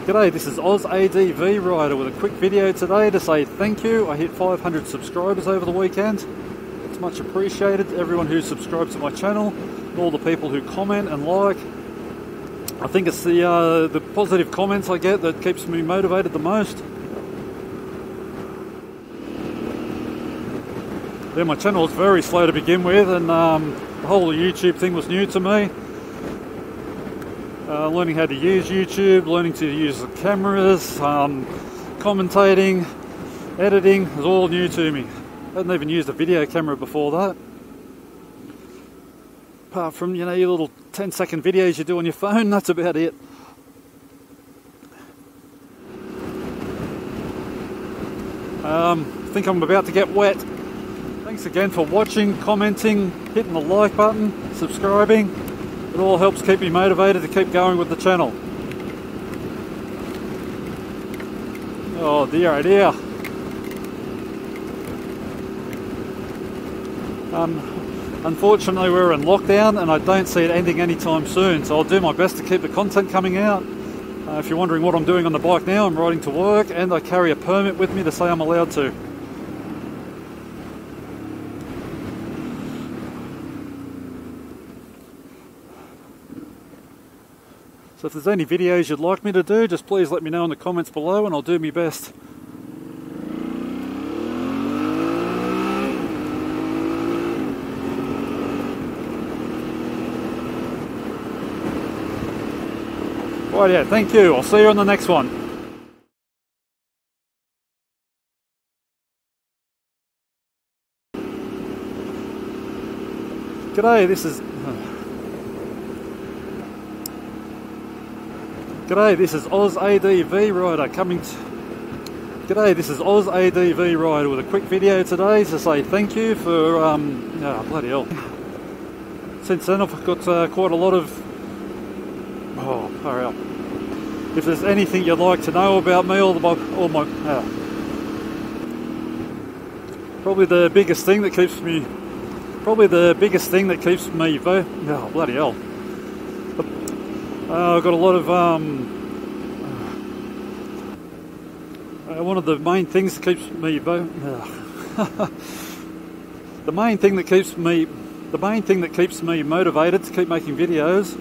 G'day, this is Oz ADV Rider with a quick video today to say thank you. I hit 500 subscribers over the weekend. It's much appreciated. Everyone who subscribes to my channel, all the people who comment and like. I think it's the positive comments I get that keeps me motivated the most. Yeah, my channel was very slow to begin with, and the whole YouTube thing was new to me. Learning how to use YouTube, learning to use the cameras, commentating, editing was all new to me. I hadn't even used a video camera before that. Apart from, you know, your little 10-second videos you do on your phone, that's about it. I think I'm about to get wet. Thanks again for watching, commenting, hitting the like button, subscribing. It all helps keep me motivated to keep going with the channel. Oh dear, oh dear. Unfortunately we're in lockdown and I don't see it ending anytime soon, so I'll do my best to keep the content coming out. If you're wondering what I'm doing on the bike now, I'm riding to work and I carry a permit with me to say I'm allowed to. So if there's any videos you'd like me to do, just please let me know in the comments below and I'll do my best. Right, yeah, thank you. I'll see you on the next one. G'day, this is Oz ADV Rider coming to... G'day, this is Oz ADV Rider with a quick video today to say thank you for, oh, bloody hell. Since then I've got quite a lot of... Oh, hurry up. If there's anything you'd like to know about me or my... Probably the biggest thing that keeps me... Oh, bloody hell. I've got a lot of one of the main things that keeps me the main thing that keeps me motivated to keep making videos.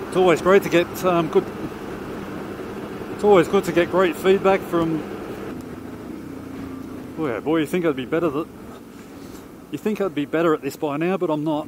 It's always great to get It's always good to get great feedback from. Oh yeah, boy, you think I'd be better at this by now, but I'm not.